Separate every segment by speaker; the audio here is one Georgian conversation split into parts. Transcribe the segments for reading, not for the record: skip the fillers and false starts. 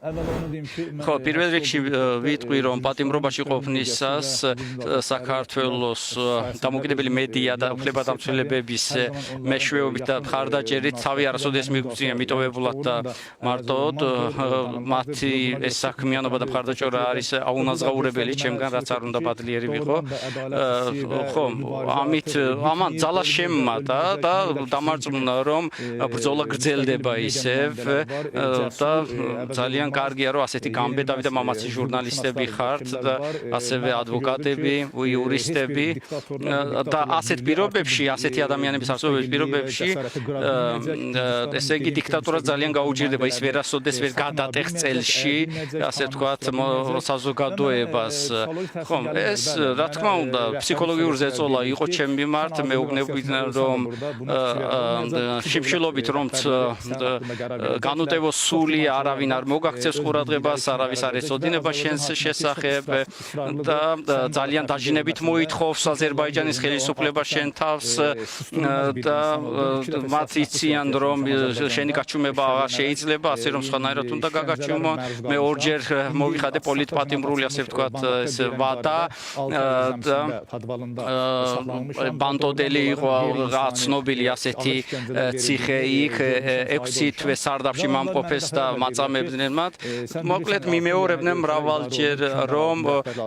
Speaker 1: ხო, პირველ რიგში ვიტყვი, რომ პატიმრობაში ყოფნისას საქართველოს დამოუკიდებელი მედია და უფლებადამცველებების მეშვეობით და მხარდაჭერით თავი არასოდეს მიგვწია მიტოვებულად და მარტოდ მათი ეს საქმიანობა და მხარდაჭერა არის აუნაზღაურებელი ჩემგან, რაც არ უნდა ბადლიერი ვიყო. ხო, ამან ძალა შემმატა და დამარწმუნა, რომ ბრძოლა გრძელდება ისევ და ძალიან კარგია, რომ ასეთი გამბედავი და მამაცი ჟურნალისტები ხართ და ასევე ადვოკატები, იურისტები და ასეთ პირობებში, ასეთი ადამიანების არსებობის პირობებში ესე იგი დიქტატურა ძალიან გაუჭირდება, ის ვერასოდეს ვერ გადატეხს წელში, ასე ვთქვათ, საზოგადოებას. ხო, ეს რა თქმა უნდა, ფსიქოლოგიური ზეწოლა იყო ჩემ მიმართ, მეუბნებოდნენ, რომ შიმშილობით რომ განუტევოს სული არავინ არ მოგაქცევს ყურადღებას, არავის არ ეწოდინება შენს შესახებ და ძალიან დაჟინებით მოითხოვს აზერბაიჯანის ხელისუფლება შენ თავს და მათ იციან, რომ შენი გაჩუმება აღარ შეიძლება, ასე რომ სხვანაირად უნდა გაგაჩუმონ. მე ორჯერ მოვიხადე პოლიტპატიმრული, ასე ვთქვათ, ეს ვადა და ბანდოდელი იყო ცნობილი ასეთი ციხე იქ 6 თვე სარდაფში მომყოფეს და მაწამებდნენ მათ. მოკლედ მიმეორებდნენ მრავალჯერ, რომ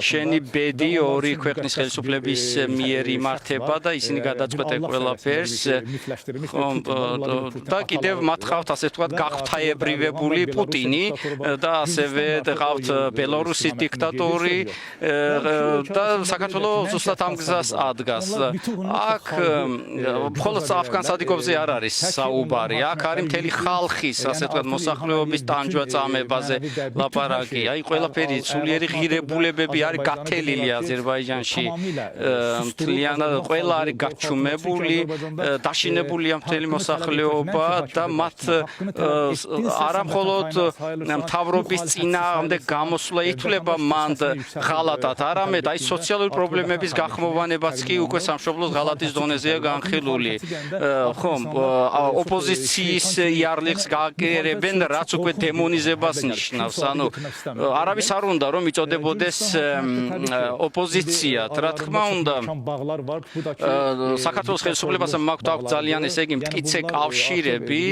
Speaker 1: შენი ბედი ორი ქვეყნის ხელისუფლების მიერ იმართება და ისინი გადაწყვეტენ ყველაფერს. და კიდევ მათ ხავთ, ასე ვთქვათ, გაღვთაებრივებული პუტინი და ასევე ყავთ ბელორუსის დიქტატორი და საქართველოს ზუსტად ამ გზას ადგას. აქ მხოლოდ afgan სადიკობზე არ არის საუბარი. აქ არის მთელი ხალხის, ასე ვთქვათ, მოსახლეობის ტანჯვა წამებაზე ლაპარაკი. აი ყველაფერი სულიერი ღირებულებები არის გათელილი აზერბაიჯანში. მთლიანად ყველა არის გაჩუმებული, დაშინებულია მთელი მოსახლეობა და მათ არა მხოლოდ მთავრობის წინააღმდეგ გამოსვლა ითვლება მანდ ღალატად, არამედ აი სოციალური პრობლემების გახმოვანებაც კი უკვე სამშობლოს ღალატის დონეზეა განხილული. ხო, ოპოზიციის იარლიხს გააკერებენ, რაც უკვე დემონიზებას ნიშნავს. ანუ არავის არ უნდა რომ იწოდებოდეს ოპოზიციად. რა თქმა უნდა, საქართველოს ხელისუფლებასთან მაქვს ძალიან ესე იგი მტკიცე კავშირები.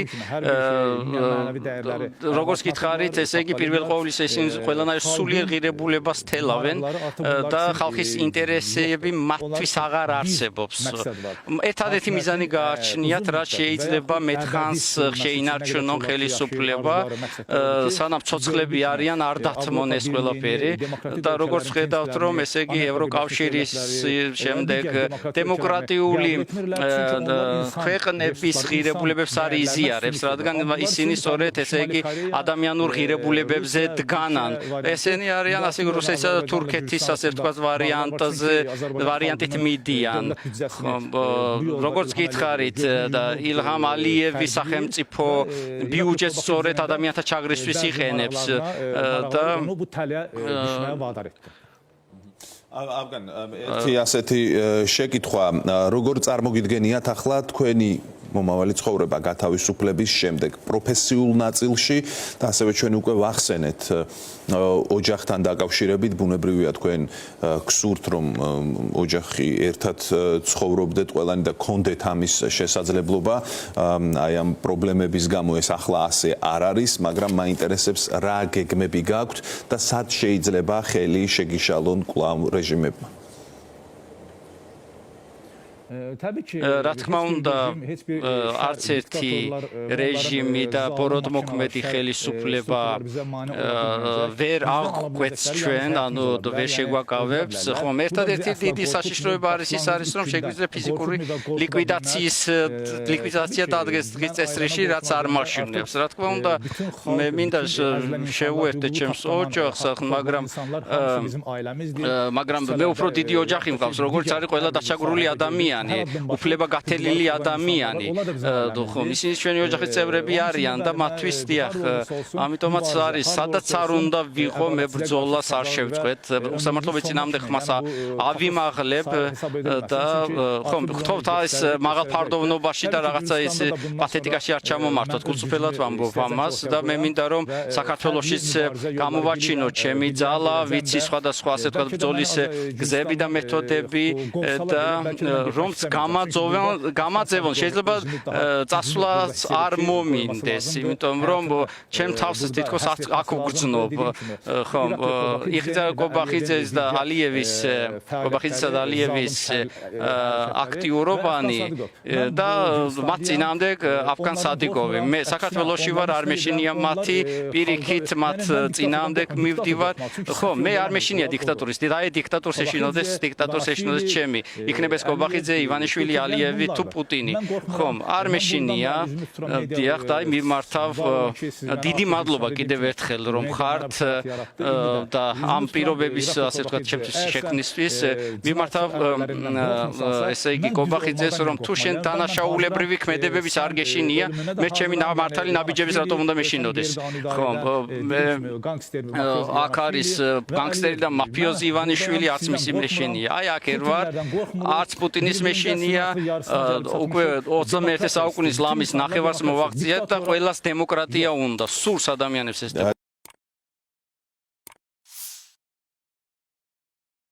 Speaker 1: როგორც გითხარით, ესე იგი პირველ ყოვლისა ისინი ყველანაირ სულიერ ღირებულებას თელავენ და ხალხის ინტერესები მათთვის აღარ არსებობს. ერთადერთი მიზანი გააჩნიათ, რაც შეიძლება მეთხანს შეინარჩუნონ ხელისუფლება, სანამ ცოცხლები არიან, არ დათმონ ეს ყველაფერი და როგორც ხედავთ, რომ ესე იგი ევროკავშირის შემდეგ დემოკრატიული ქვეყნების ღირებულებებს არ იზიარებს, რადგან ისინი სწორედ ესე იგი ადამიანურ ღირებულებებზე დგანან. ესენი არიან ასე რუსეთისა და თურქეთის, ასე ვთქვათ, ვარიანტით მიდიან. როგორც გითხარით და ილჰამ ალიევის სახელმწიფო ბიუჯეტს სწორედ ადამიანთა ჩაგრისთვის იყენებს და
Speaker 2: ავგან ერთი ასეთი შეკითხვა, როგორ წარმოგიდგენიათ ახლა თქვენი მომავალი ცხოვრება გათავისუფლების შემდეგ პროფესიულ ნაწილში და ასევე ჩვენ უკვე ვახსენეთ ოჯახთან დაკავშირებით, ბუნებრივია თქვენ გსურთ რომ ოჯახი ერთად ცხოვრობდეთ ყველანი და გქონდეთ ამის შესაძლებლობა. აი ამ პრობლემების გამო ეს ახლა ასე არ არის, მაგრამ მაინტერესებს რა გეგმები გაქვთ და სად შეიძლება ხელი შეგიშალონ კვლავ რეჟიმებმა.
Speaker 1: რა თქმა უნდა, არც ერთი რეჟიმი და ბოროტმოქმედი ხელისუფლება ვერ აღკვეთს ჩვენ, ანუ ვერ შეგვაკავებს. ხომ ერთადერთი დიდი საშიშროება არის ის არის, რომ შეგვიძლია ფიზიკური ლიკვიდაცია დადგეს დღის წესრიში, რაც არ მაშინებს. რა თქმა უნდა, მე მინდა შევუერთდე ჩემს ოჯახს, მაგრამ მე უფრო დიდი ოჯახი მყავს, როგორც არის ყველა დაჩაგრული ადამიანი. ადამიანი, უფლება გათელილი ადამიანი. ხო, ისინი ჩვენი ოჯახის წევრები არიან და მათთვის დიახ, ამიტომაც არის, სადაც არ უნდა ვიყო, მე ბრძოლას არ შევწყვეტ. უსამართლობის წინააღმდეგ ხმას ავიმაღლებ და ხო, გთხოვთ ეს მაღალ ფარდოვნობაში და რაღაცა ის პათეტიკაში არ ჩამომართოთ. გულწრფელად ვამბობ ამას და მე მინდა რომ საქართველოშიც გამოვაჩინოთ ჩემი ძალა, ვიცი სხვადასხვა ასე ვთქვათ ბრძოლის გზები და მეთოდები და რომც გამაძევონ შეიძლება წასვლაც არ მომინდეს, იმიტომ რომ ჩემ თავს თითქოს აქ ვგრძნობ. ხო, იხიცა კობახიძეს და ალიევის კობახიძისა და ალიევის აქტიურობანი და მათ წინააღმდეგ აფგან სადიკოვი. მე საქართველოში ვარ, არ მეშინია მათი პირიქით მათ წინააღმდეგ მივდივარ. ხო, მე არ მეშინია დიქტატურის. აი დიქტატურს ეშინოდეს, დიქტატორს ეშინოდეს ჩემი. იქნება ეს კობახიძე, ივანიშვილი, ალიევი თუ პუტინი. ხომ, არ მეშინია. დიახ, და მიმართავ დიდი მადლობა კიდევ ერთხელ რომ ხართ და ამ პირობების ასე ვთქვათ ჩემთვის შექმნისთვის მიმართავ ესე იგი კობახიძეს რომ თუ შენ დანაშაულებრივი ქმედებების არ გეშინია, მე ჩემი მართალი ნაბიჯების რატომ უნდა მეშინოდეს. ხო, აქ არის განგსტერი და მაფიოზი ივანიშვილი, არც მისი მეშინია. აი აქ ვარ, არც პუტინის მეშინია, უკვე 21 საუკუნის ლამის ნახევარს მოვაღწიათ და ყველას დემოკრატია უნდა, სურს ადამიანებს ეს